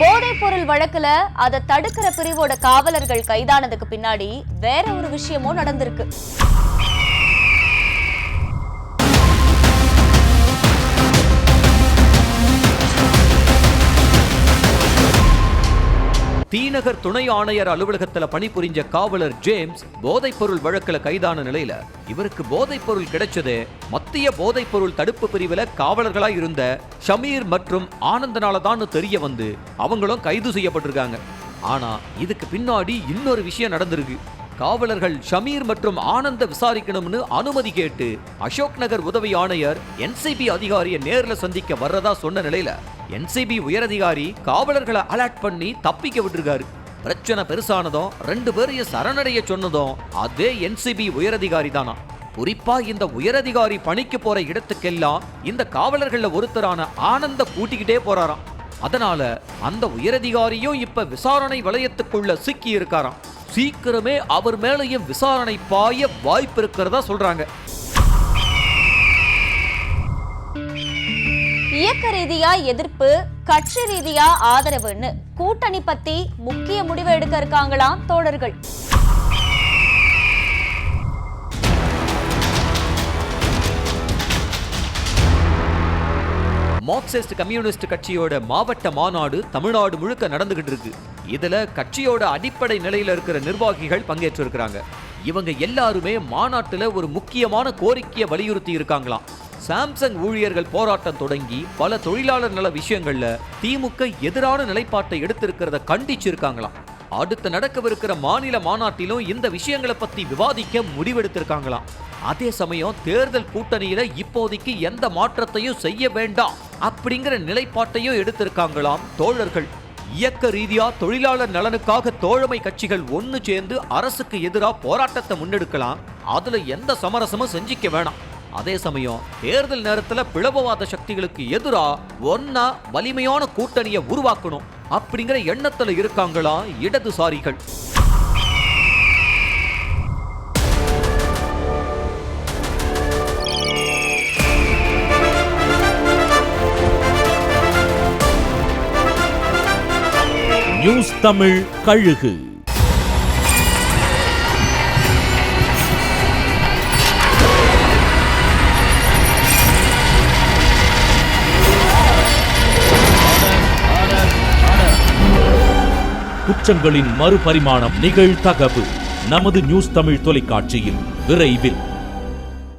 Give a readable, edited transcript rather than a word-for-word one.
போதைப் பொருள் வழக்குல அதை தடுக்கிற பிரிவோட காவலர்கள் கைதானதுக்கு பின்னாடி வேற ஒரு விஷயமும் நடந்திருக்கு. தீநகர் துணை ஆணையர் அலுவலகத்தில் பணிபுரிஞ்ச காவலர் ஜேம்ஸ் போதைப் பொருள் வழக்கில் கைதான நிலையில இவருக்கு போதைப் பொருள் கிடைச்சது மத்திய போதைப் பொருள் தடுப்பு பிரிவில் காவலர்களா இருந்த ஷமீர் மற்றும் ஆனந்தனால தான் தெரிய வந்து அவங்களும் கைது செய்யப்பட்டிருக்காங்க. ஆனா இதுக்கு பின்னாடி இன்னொரு விஷயம் நடந்திருக்கு. காவலர்கள் ஷமீர் மற்றும் ஆனந்த விசாரிக்கணும்னு அனுமதி கேட்டு அசோக் நகர் உதவி ஆணையர் என்சிபி அதிகாரியை நேர்ல சந்திக்க வர்றதா சொன்ன நிலையில என்சிபி உயரதிகாரி காவலர்களை அலர்ட் பண்ணி தப்பிக்க விட்டுருக்காரு. பிரச்சனை பெருசானதும் 2 பேரையும் சரணடைய சொன்னதும் அதே என்சிபி உயரதிகாரி தானா. குறிப்பா இந்த உயரதிகாரி பணிக்கு போற இடத்துக்கெல்லாம் இந்த காவலர்கள்ல ஒருத்தரான ஆனந்த கூட்டிக்கிட்டே போறாராம். அதனால அந்த உயரதிகாரியும் இப்ப விசாரணை வளையத்துக்குள்ள சிக்கி இருக்காராம். சீக்கிரமே அவர் மேலையும் விசாரணை பாய வாய்ப்பு இருக்கிறதா சொல்றாங்க. இயக்க ரீதியா எதிர்ப்பு, கட்சி ரீதியா ஆதரவுன்னு கூட்டணி பத்தி முக்கிய முடிவு எடுக்க இருக்காங்களாம் தோழர்கள். மார்க்சிஸ்ட் கம்யூனிஸ்ட் கட்சியோட மாவட்ட மாநாடு தமிழ்நாடு முழுக்க நடந்துகிட்டு இருக்கு. இதுல கட்சியோட அடிப்படை நிலையில இருக்கிற நிர்வாகிகள் பங்கேற்றிருக்கிறாங்க. இவங்க எல்லாருமே மாநாட்டுல ஒரு முக்கியமான கோரிக்கையை வலியுறுத்தி இருக்காங்களாம். சாம்சங் ஊழியர்கள் போராட்டம் தொடங்கி பல தொழிலாளர் நல விஷயங்கள்ல திமுக எதிரான நிலைப்பாட்டை எடுத்திருக்கிறத கண்டிச்சிருக்காங்களாம். அடுத்து நடக்கவிருக்கிற மாநில மாநாட்டிலும் இந்த விஷயங்களை பத்தி விவாதிக்க முடிவெடுத்திருக்காங்களாம். அதே சமயம் தேர்தல் கூட்டணியில இப்போதைக்கு எந்த மாற்றத்தையும் செய்ய வேண்டாம் அப்படிங்கிற நிலைப்பாட்டையும் எடுத்திருக்காங்களாம் தோழர்கள். இயக்க ரீதியா தொழிலாளர் நலனுக்காக தோழமை கட்சிகள் ஒன்னு சேர்ந்து அரசுக்கு எதிராக போராட்டத்தை முன்னெடுக்கலாம். அதுல எந்த சமரசமும் செஞ்சிக்க வேணாம். அதே சமயம் தேர்தல் நேரத்துல பிளவுவாத சக்திகளுக்கு எதிரா ஒன்னா வலிமையான கூட்டணியை உருவாக்கணும் அப்படிங்கிற எண்ணத்துல இருக்காங்களா இடதுசாரிகள். நியூஸ் தமிழ் கழுகு. குற்றங்களின் மறுபரிமாணம் நிகழ்தகவு நமது நியூஸ் தமிழ் தொலைக்காட்சியில் விரைவில்.